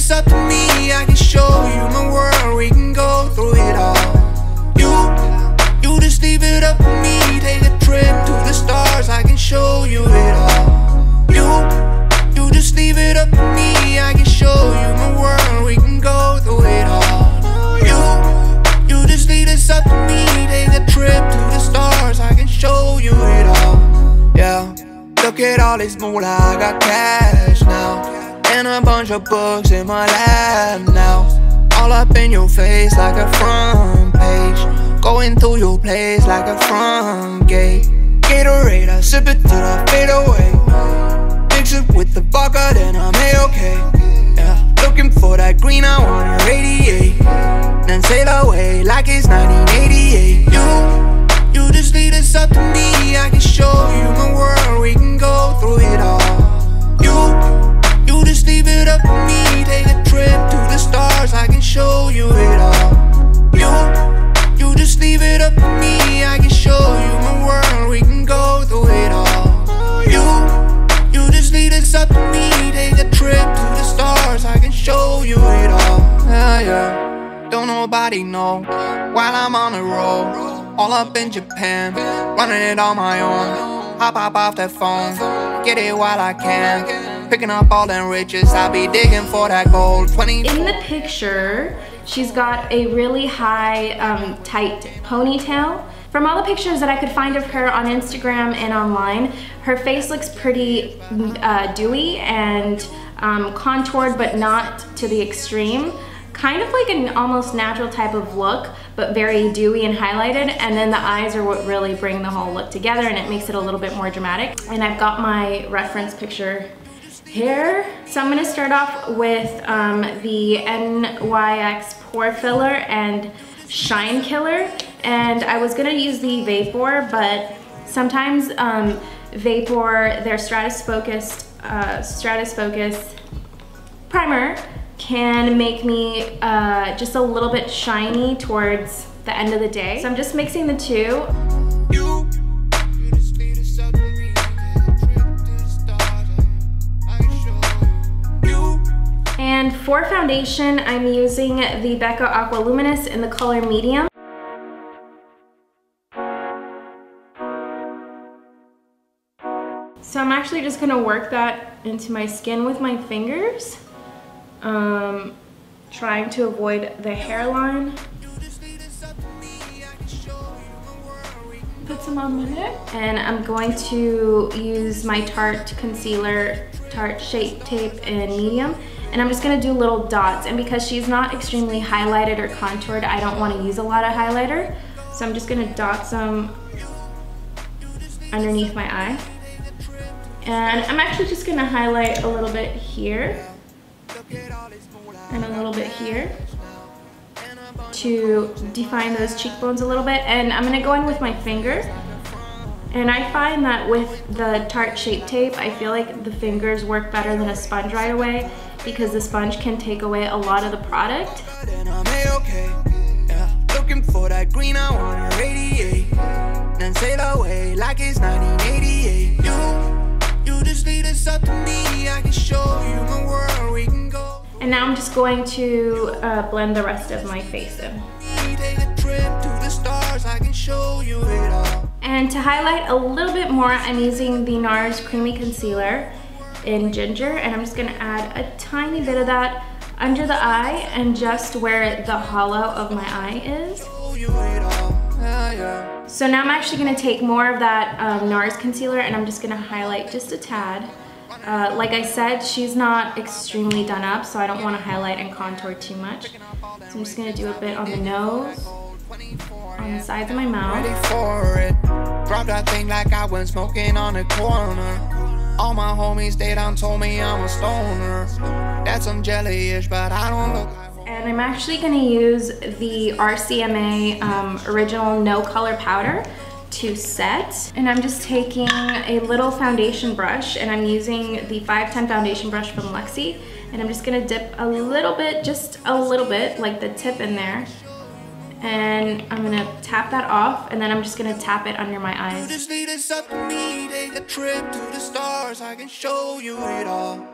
it's up to me, I can show you my world. We can go through it all. You just leave it up to me. Take a trip to the stars, I can show you it all. You just leave it up to me, I can show you my world. We can go through it all. You just leave this up to me. Take a trip to the stars, I can show you it all. Yeah, look at all this moolah, I got cash now, and a bunch of books in my lap now. All up in your face like a front page, going through your place like a front gate. Gatorade, I sip it till I fade away. Mix it with the vodka, then I'm A-okay. Yeah, looking for that green, I wanna radiate, then sail away like it's 1988. You just leave this up to me, I can show you my world. We can go through it all. You just leave it up to me. Take a trip to the stars, I can show you it all. You just leave it up to me, I can show you my world. We can go through it all. You just leave this up to me. Take a trip to the stars, I can show you it all. Yeah, yeah. Don't nobody know while I'm on the road, all up in Japan, running it on my own. Hop off that phone, get it while I can. Picking up all them riches, I'll be digging for that gold. In the picture, she's got a really high, tight ponytail. From all the pictures that I could find of her on Instagram and online, her face looks pretty dewy and contoured, but not to the extreme. Kind of like an almost natural type of look, but very dewy and highlighted, and then the eyes are what really bring the whole look together, and it makes it a little bit more dramatic. And I've got my reference picture here. So I'm gonna start off with the NYX Pore Filler and Shine Killer, and I was gonna use the Vapor, but sometimes Vapor, their Stratus Focus primer can make me just a little bit shiny towards the end of the day. So I'm just mixing the two. And for foundation, I'm using the Becca Aqua Luminous in the color medium. So I'm actually just gonna work that into my skin with my fingers, trying to avoid the hairline. Put some on my neck. And I'm going to use my Tarte concealer, Tarte Shape Tape in medium. And I'm just gonna do little dots. And because she's not extremely highlighted or contoured, I don't wanna use a lot of highlighter. So I'm just gonna dot some underneath my eye. And I'm actually just gonna highlight a little bit here and a little bit here to define those cheekbones a little bit. And I'm gonna go in with my finger. And I find that with the Tarte Shape Tape, I feel like the fingers work better than a sponge right away, because the sponge can take away a lot of the product. Looking for that green, I wanna radiate, then sail away like it's 1988. You just leave this up to me, I can show you my world. We can go. And now I'm just going to blend the rest of my face in. Take a trip to the stars, I can show you it all. And to highlight a little bit more, I'm using the Nars Creamy Concealer in Ginger, and I'm just gonna add a tiny bit of that under the eye and just where the hollow of my eye is. So now I'm actually gonna take more of that Nars concealer, and I'm just gonna highlight just a tad. Like I said, she's not extremely done up, so I don't wanna highlight and contour too much. So I'm just gonna do a bit on the nose, on the sides of my mouth. Drop that thing like I went smoking on the corner. All my homies, they done told me I'm a stoner. That's some jelly-ish, but I don't look like. And I'm actually gonna use the RCMA original no color powder to set. And I'm just taking a little foundation brush, and I'm using the 510 foundation brush from Lexi. And I'm just gonna dip a little bit, just a little bit, like the tip in there. And I'm gonna tap that off, and then I'm just gonna tap it under my eyes. You just leave this up to me, take a trip to the stars, I can show you it all.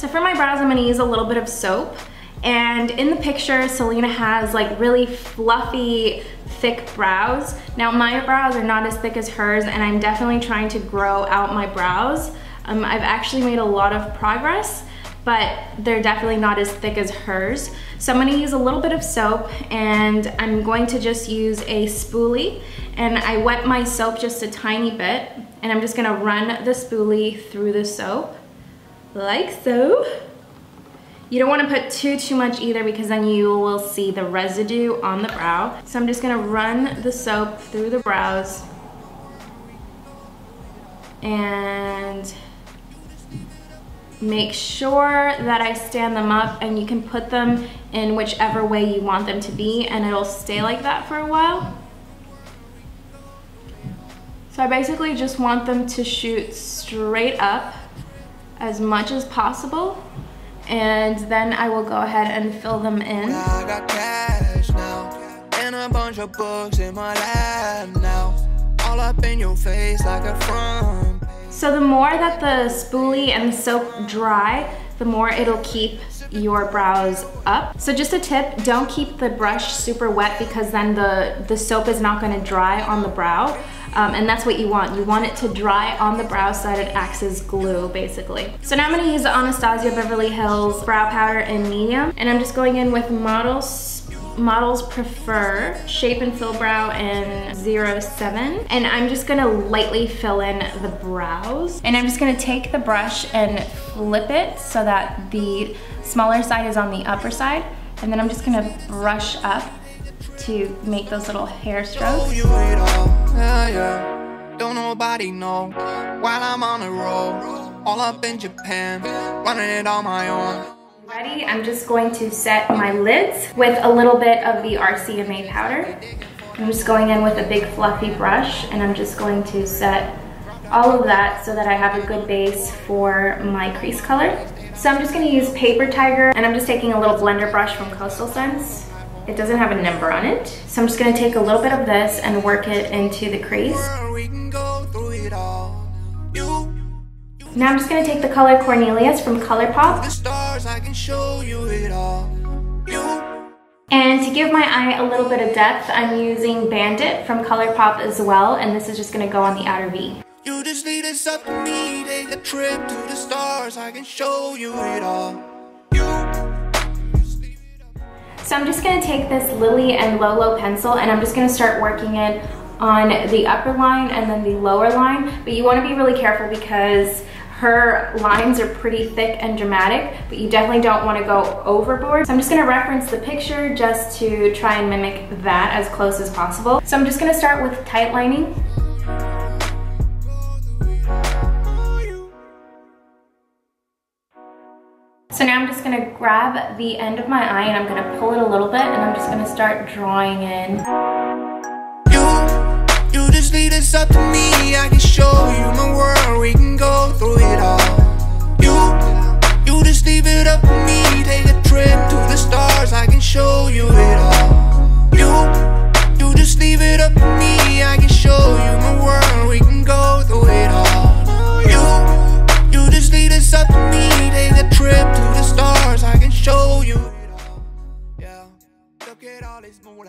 So for my brows, I'm gonna use a little bit of soap. And in the picture, Selena has like really fluffy, thick brows. Now my brows are not as thick as hers, and I'm definitely trying to grow out my brows. I've actually made a lot of progress, but they're definitely not as thick as hers. So I'm gonna use a little bit of soap, and I'm going to just use a spoolie, and I wet my soap just a tiny bit, and I'm just gonna run the spoolie through the soap, like so. You don't want to put too much either, because then you will see the residue on the brow. So I'm just gonna run the soap through the brows and make sure that I stand them up, and you can put them in whichever way you want them to be, and it'll stay like that for a while. So I basically just want them to shoot straight up as much as possible, and then I will go ahead and fill them in. I got cash now, and a bunch of books in my lap now, all up in your face like a front. So the more that the spoolie and the soap dry, the more it'll keep your brows up. So just a tip, don't keep the brush super wet, because then the soap is not gonna dry on the brow. And that's what you want. You want it to dry on the brow so that it acts as glue, basically. So now I'm gonna use the Anastasia Beverly Hills brow powder in medium, and I'm just going in with Models Prefer Shape and Fill Brow in 07. And I'm just gonna lightly fill in the brows. And I'm just gonna take the brush and flip it so that the smaller side is on the upper side. And then I'm just gonna brush up to make those little hair strokes. Don't nobody know while I'm on the road, all up in Japan, running it on my own. Ready? I'm just going to set my lids with a little bit of the RCMA powder. I'm just going in with a big fluffy brush, and I'm just going to set all of that so that I have a good base for my crease color. So I'm just going to use Paper Tiger, and I'm just taking a little blender brush from Coastal Scents. It doesn't have a number on it. So I'm just gonna take a little bit of this and work it into the crease. Now I'm just gonna take the color Cornelious from Colourpop. And to give my eye a little bit of depth, I'm using Bandit from Colourpop as well, and this is just gonna go on the outer V. You just lead us up to me, take a trip to the stars, I can show you it all. So I'm just gonna take this Lily and Lolo pencil, and I'm just gonna start working it on the upper line and then the lower line. But you wanna be really careful, because her lines are pretty thick and dramatic, but you definitely don't wanna go overboard. So I'm just gonna reference the picture just to try and mimic that as close as possible. So I'm just gonna start with tight lining. So now I'm just gonna grab the end of my eye, and I'm gonna pull it a little bit, and I'm just gonna start drawing in. You just lead us up to me, I can show you my world, we can go through it all. You just leave it up to me, take a trip to the stars, I can show you it all. You just leave it up to me, I can show you my world, we can go through it all. You just lead us up to me, take a trip to the stars, I can show you it all. Yeah.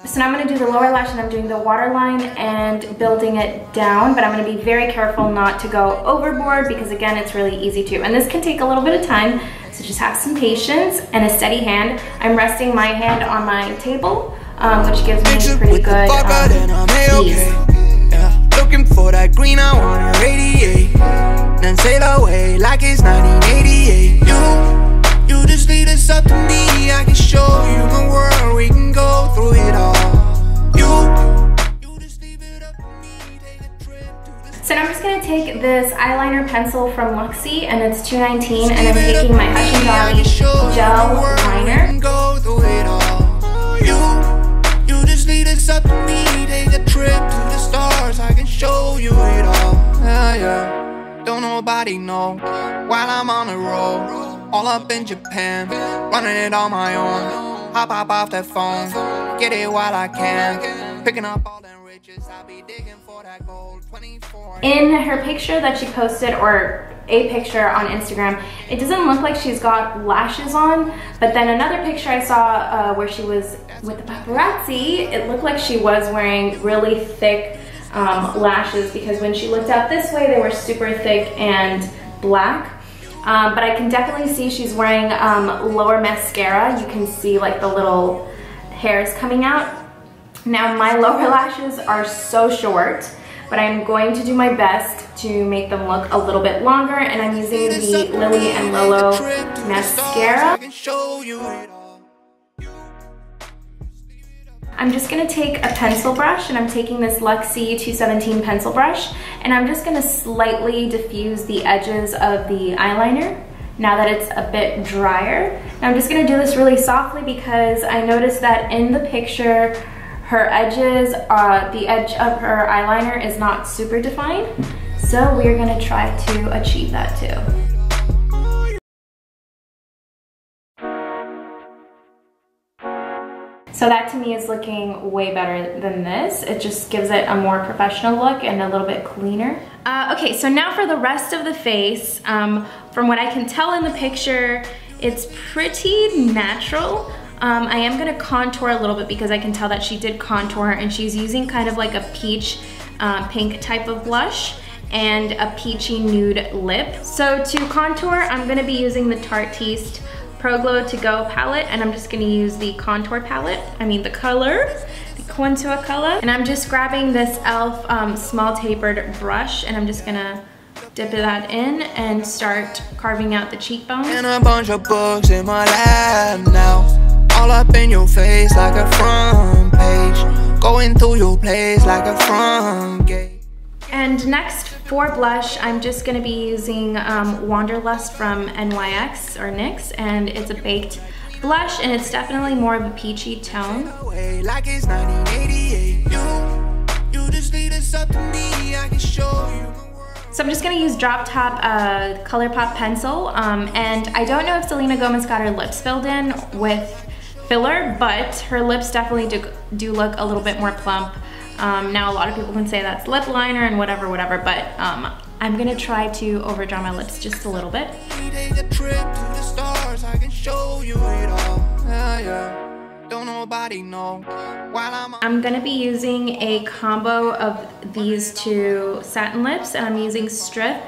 So now I'm going to do the lower lash, and I'm doing the waterline and building it down, but I'm going to be very careful not to go overboard, because again, it's really easy to. And this can take a little bit of time, so just have some patience and a steady hand. I'm resting my hand on my table, which gives me pretty good ease. Yeah. Looking for that green, I wanna radiate, then sail away like it's 1988. You just lead us up to me, I can show you my world, we can go through it all. You just leave it up to me, take a trip to the. So now I'm just going to take this eyeliner pencil from Luxie, and it's $2.19, and I'm taking my Hush and Dolly gel liner. You just lead us up to me, take a trip to the stars, I can show you it all. Yeah. Don't nobody know while I'm on the road, all up in Japan, running it on my own. Hop off that phone, get it while I can, picking up all riches, I'll be digging for that gold. 24. In her picture that she posted, or a picture on Instagram, it doesn't look like she's got lashes on, but then another picture I saw where she was with the paparazzi, it looked like she was wearing really thick lashes, because when she looked out this way, they were super thick and black. But I can definitely see she's wearing lower mascara. You can see like the little hairs coming out. Now my lower lashes are so short, but I'm going to do my best to make them look a little bit longer, and I'm using the Lily and Lolo mascara. I'm just gonna take a pencil brush, and I'm taking this Luxie 217 pencil brush, and I'm just gonna slightly diffuse the edges of the eyeliner now that it's a bit drier. Now I'm just gonna do this really softly because I noticed that in the picture, her edges, the edge of her eyeliner is not super defined. So we're gonna try to achieve that too. So that to me is looking way better than this. It just gives it a more professional look and a little bit cleaner. Okay, so now for the rest of the face. From what I can tell in the picture, it's pretty natural. I am gonna contour a little bit because I can tell that she did contour, and she's using kind of like a peach pink type of blush and a peachy nude lip. So to contour, I'm gonna be using the Tarteist Pro Glow To Go palette, and I'm just gonna use the contour palette, the contour color. And I'm just grabbing this e.l.f. Small tapered brush, and I'm just gonna dip that in and start carving out the cheekbones. And a bunch of books in my lap now. All up in your face like a front page. Going through your place like a front gate. And next for blush, I'm just gonna be using Wanderlust from NYX or NYX, and it's a baked blush, and it's definitely more of a peachy tone. Like it's 1988. You just lead us up to me, I can show you. So I'm just gonna use Drop Top Colourpop pencil, and I don't know if Selena Gomez got her lips filled in with filler, but her lips definitely do look a little bit more plump. Now a lot of people can say that's lip liner and whatever, but I'm gonna try to overdraw my lips just a little bit. Take a trip to the stars, I can show you it all. Don't nobody know. While I'm gonna be using a combo of these two satin lips, and I'm using Strip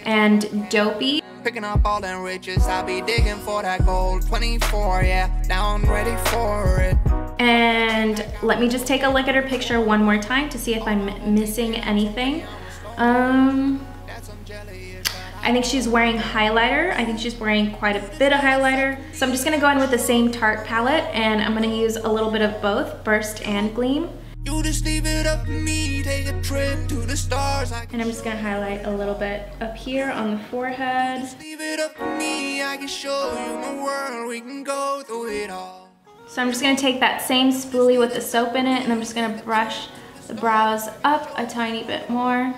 and Dopey. Picking up all them riches, I'll be digging for that gold. 24, yeah, now I'm ready for it. And let me just take a look at her picture one more time to see if I'm missing anything. I think she's wearing highlighter. I think she's wearing quite a bit of highlighter. So I'm just gonna go in with the same Tarte palette, and I'm gonna use a little bit of both, Burst and Gleam. You just leave it up to me, take a trip to the stars. And I'm just gonna highlight a little bit up here on the forehead. Just leave it up to me, I can show you my world, we can go through it all. So I'm just gonna take that same spoolie with the soap in it, and I'm just gonna brush the brows up a tiny bit more.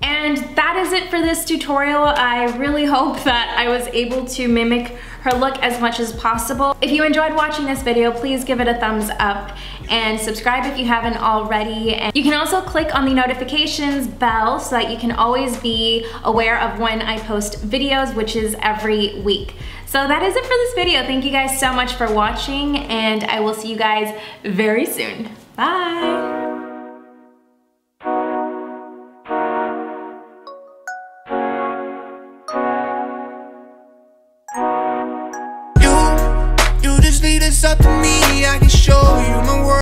And that is it for this tutorial. I really hope that I was able to mimic her look as much as possible. If you enjoyed watching this video, please give it a thumbs up and subscribe if you haven't already. And you can also click on the notifications bell so that you can always be aware of when I post videos, which is every week. So that is it for this video. Thank you guys so much for watching, and I will see you guys very soon. Bye. Lead us up to me, I can show you my world.